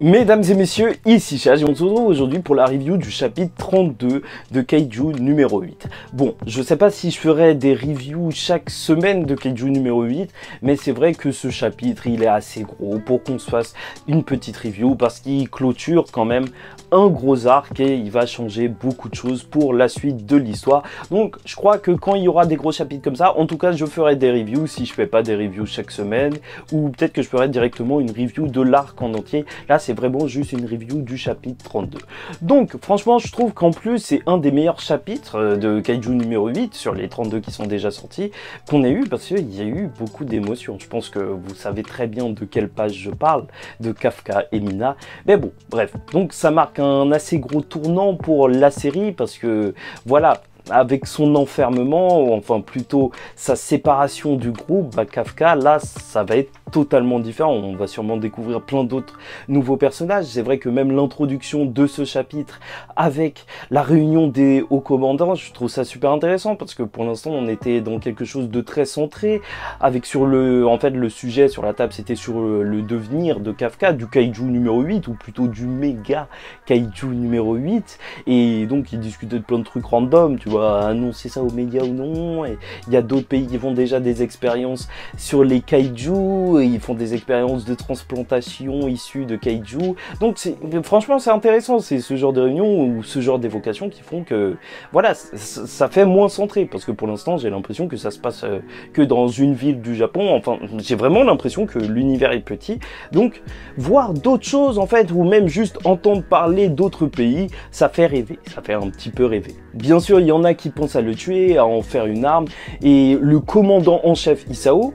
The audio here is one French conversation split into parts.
Mesdames et messieurs, ici Chaz et on se retrouve aujourd'hui pour la review du chapitre 32 de Kaiju numéro 8. Bon, je sais pas si je ferai des reviews chaque semaine de Kaiju numéro 8, mais c'est vrai que ce chapitre, il est assez gros pour qu'on se fasse une petite review parce qu'il clôture quand même un gros arc et il va changer beaucoup de choses pour la suite de l'histoire. Donc, je crois que quand il y aura des gros chapitres comme ça, en tout cas, je ferai des reviews si je fais pas des reviews chaque semaine ou peut-être que je ferai directement une review de l'arc en entier. Là, c'est vraiment juste une review du chapitre 32. Donc, franchement, je trouve qu'en plus, c'est un des meilleurs chapitres de Kaiju numéro 8 sur les 32 qui sont déjà sortis qu'on ait eu parce qu'il y a eu beaucoup d'émotions. Je pense que vous savez très bien de quelle page je parle, de Kafka et Mina. Mais bon, bref. Donc, ça marque un assez gros tournant pour la série parce que, voilà, avec son enfermement, enfin plutôt sa séparation du groupe, bah Kafka, là, ça va être totalement différent. On va sûrement découvrir plein d'autres nouveaux personnages. C'est vrai que même l'introduction de ce chapitre avec la réunion des hauts commandants, je trouve ça super intéressant parce que pour l'instant, on était dans quelque chose de très centré avec en fait, le sujet sur la table, c'était sur le devenir de Kafka, du Kaiju numéro 8 ou plutôt du méga Kaiju numéro 8. Et donc, ils discutaient de plein de trucs random, tu vois, annoncer ça aux médias ou non. Et il y a d'autres pays qui font déjà des expériences sur les Kaiju. Ils font des expériences de transplantation issues de Kaiju. Donc franchement c'est intéressant, c'est ce genre de réunion ou ce genre d'évocation qui font que voilà, ça fait moins centré parce que pour l'instant j'ai l'impression que ça se passe que dans une ville du Japon. Enfin j'ai vraiment l'impression que l'univers est petit, donc voir d'autres choses en fait ou même juste entendre parler d'autres pays, ça fait rêver, ça fait un petit peu rêver. Bien sûr il y en a qui pensent à le tuer, à en faire une arme, et le commandant en chef Isao,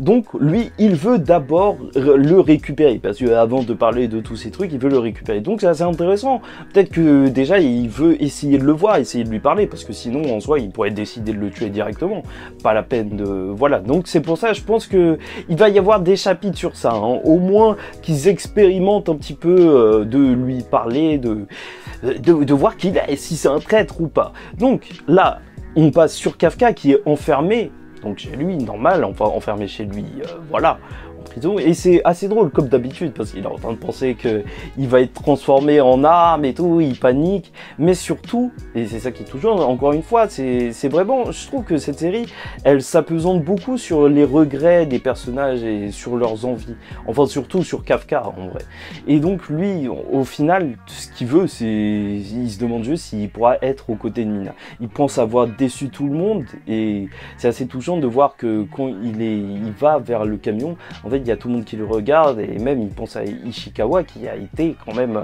donc lui il veut d'abord le récupérer parce que avant de parler de tous ces trucs il veut le récupérer, donc c'est assez intéressant. Peut-être que déjà il veut essayer de le voir, essayer de lui parler parce que sinon en soi il pourrait décider de le tuer directement, pas la peine de... voilà, donc c'est pour ça je pense que il va y avoir des chapitres sur ça, hein. Au moins qu'ils expérimentent un petit peu de lui parler, de voir qu'il est, si c'est un traître ou pas. Donc là on passe sur Kafka qui est enfermé donc chez lui, normal, enfin enfermé chez lui, voilà, en prison. Et c'est assez drôle, comme d'habitude, parce qu'il est en train de penser qu'il va être transformé en arme et tout, il panique. Mais surtout, et c'est ça qui est toujours, encore une fois, c'est vraiment, je trouve que cette série, elle s'apesante beaucoup sur les regrets des personnages et sur leurs envies. Enfin, surtout sur Kafka, en vrai. Et donc, lui, au final, ce qu'il veut, c'est, il se demande juste s'il pourra être aux côtés de Mina. Il pense avoir déçu tout le monde, et c'est assez touchant de voir que quand il va vers le camion, en fait il y a tout le monde qui le regarde et même il pense à Ishikawa qui a été quand même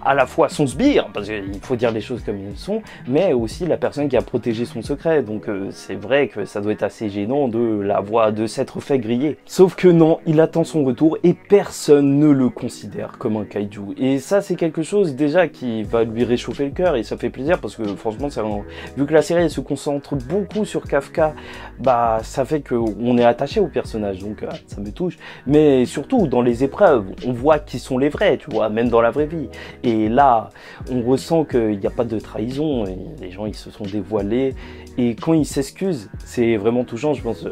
à la fois son sbire, parce qu'il faut dire les choses comme elles sont, mais aussi la personne qui a protégé son secret. Donc c'est vrai que ça doit être assez gênant de s'être fait griller. Sauf que non, il attend son retour et personne ne le considère comme un kaiju. Et ça c'est quelque chose déjà qui va lui réchauffer le cœur et ça fait plaisir parce que franchement vu que la série elle se concentre beaucoup sur Kafka, bah ça fait qu'on est attaché au personnage, donc ça me touche. Mais surtout dans les épreuves, on voit qui sont les vrais, tu vois, même dans la vraie vie. Et là, on ressent qu'il n'y a pas de trahison, et les gens ils se sont dévoilés. Et quand ils s'excusent, c'est vraiment touchant, je pense.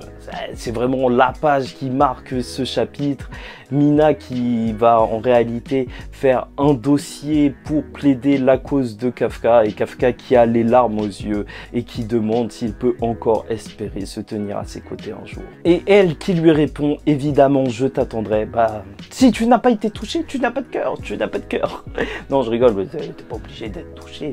C'est vraiment la page qui marque ce chapitre. Mina qui va en réalité faire un dossier pour plaider la cause de Kafka, et Kafka qui a les larmes aux yeux et qui demande s'il peut encore espérer se tenir à ses côtés un jour. Et elle qui lui répond, évidemment je t'attendrai. Bah, si tu n'as pas été touché, tu n'as pas de cœur, tu n'as pas de cœur. Non, je rigole, t'es pas obligé d'être touché.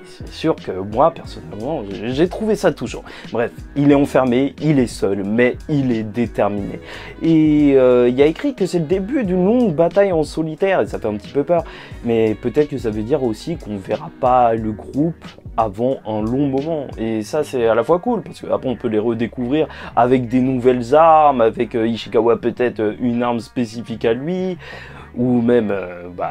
C'est sûr que moi, personnellement, j'ai trouvé ça touchant. Bref, il est enfermé, il est seul, mais il est déterminé. Et il y a écrit que c'est le début d'une longue bataille en solitaire, et ça fait un petit peu peur. Mais peut-être que ça veut dire aussi qu'on ne verra pas le groupe avant un long moment. Et ça, c'est à la fois cool, parce qu'après, on peut les redécouvrir avec des nouvelles armes, avec Ishikawa peut-être une arme spécifique à lui, ou même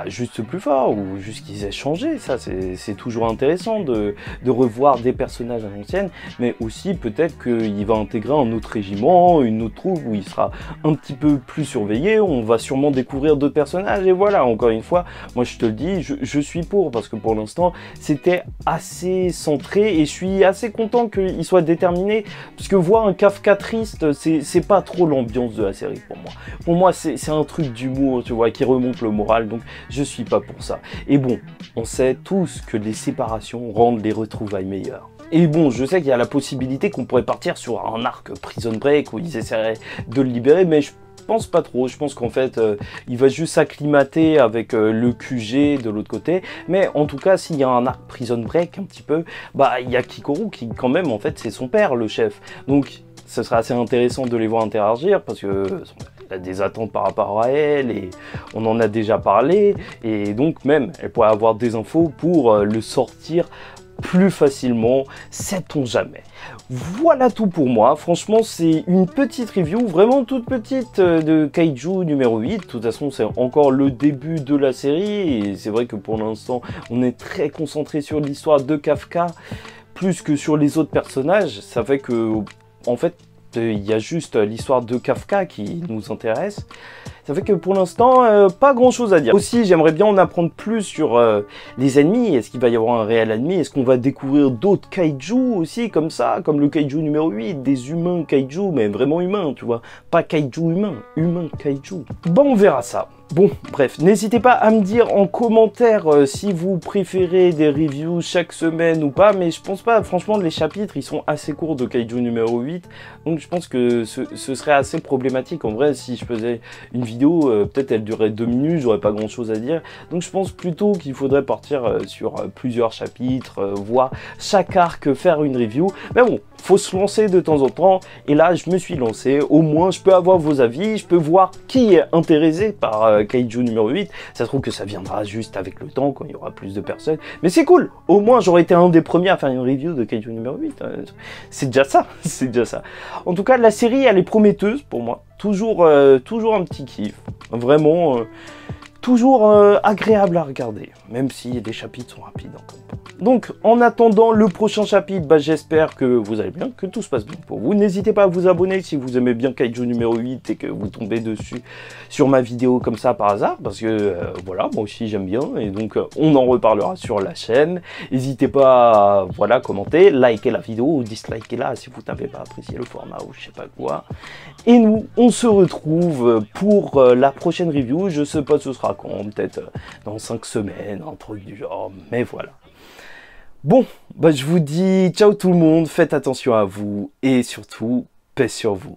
juste plus fort, ou juste qu'ils aient changé. Ça c'est toujours intéressant de revoir des personnages à l'ancienne, mais aussi peut-être qu'il va intégrer un autre régiment, une autre troupe où il sera un petit peu plus surveillé, on va sûrement découvrir d'autres personnages, et voilà, encore une fois, moi je te le dis, je suis pour, parce que pour l'instant c'était assez centré, et je suis assez content qu'il soit déterminé, parce que voir un Kafka triste, c'est pas trop l'ambiance de la série pour moi. Pour moi c'est un truc d'humour, tu vois, qui remonte le moral, donc je suis pas pour ça. Et bon, on sait tous que les séparations rendent les retrouvailles meilleures. Et bon, je sais qu'il y a la possibilité qu'on pourrait partir sur un arc Prison Break où ils essaieraient de le libérer, mais je pense pas trop. Je pense qu'en fait, il va juste s'acclimater avec le QG de l'autre côté. Mais en tout cas, s'il y a un arc Prison Break un petit peu, bah il y a Kikoru qui quand même, en fait, c'est son père, le chef. Donc, ce sera assez intéressant de les voir interagir parce que il a des attentes par rapport à elle et on en a déjà parlé. Et donc même, elle pourrait avoir des infos pour le sortir plus facilement, sait-on jamais. Voilà tout pour moi. Franchement, c'est une petite review, vraiment toute petite de Kaiju numéro 8. De toute façon, c'est encore le début de la série et c'est vrai que pour l'instant, on est très concentré sur l'histoire de Kafka plus que sur les autres personnages. Ça fait que, en fait, il y a juste l'histoire de Kafka qui nous intéresse. Ça fait que pour l'instant, pas grand chose à dire. Aussi, j'aimerais bien en apprendre plus sur les ennemis. Est-ce qu'il va y avoir un réel ennemi? Est-ce qu'on va découvrir d'autres kaiju aussi, comme ça? Comme le kaiju numéro 8, des humains kaiju, mais vraiment humains, tu vois. Pas kaiju humain, humain kaiju. Bon, on verra ça. Bon, bref, n'hésitez pas à me dire en commentaire si vous préférez des reviews chaque semaine ou pas, mais je pense pas, franchement, les chapitres, ils sont assez courts de Kaiju numéro 8, donc je pense que ce serait assez problématique. En vrai, si je faisais une vidéo, peut-être elle durerait 2 minutes, j'aurais pas grand-chose à dire, donc je pense plutôt qu'il faudrait partir sur plusieurs chapitres, voir chaque arc, faire une review, mais bon, faut se lancer de temps en temps, et là, je me suis lancé, au moins, je peux avoir vos avis, je peux voir qui est intéressé par Kaiju numéro 8, ça se trouve que ça viendra juste avec le temps, quand il y aura plus de personnes, mais c'est cool, au moins j'aurais été un des premiers à faire une review de Kaiju numéro 8, c'est déjà ça, c'est déjà ça. En tout cas, la série, elle est prometteuse pour moi, toujours un petit kiff, vraiment, toujours agréable à regarder, même si les chapitres sont rapides encore. Donc, en attendant le prochain chapitre, bah, j'espère que vous allez bien, que tout se passe bien pour vous. N'hésitez pas à vous abonner si vous aimez bien Kaiju numéro 8 et que vous tombez dessus sur ma vidéo comme ça par hasard, parce que voilà, moi aussi j'aime bien, et donc on en reparlera sur la chaîne. N'hésitez pas à voilà, commenter, liker la vidéo ou disliker la si vous n'avez pas apprécié le format ou je sais pas quoi. Et nous, on se retrouve pour la prochaine review. Je sais pas ce sera quand, peut-être dans 5 semaines, un truc du genre, mais voilà. Bon, bah je vous dis ciao tout le monde, faites attention à vous et surtout, paix sur vous.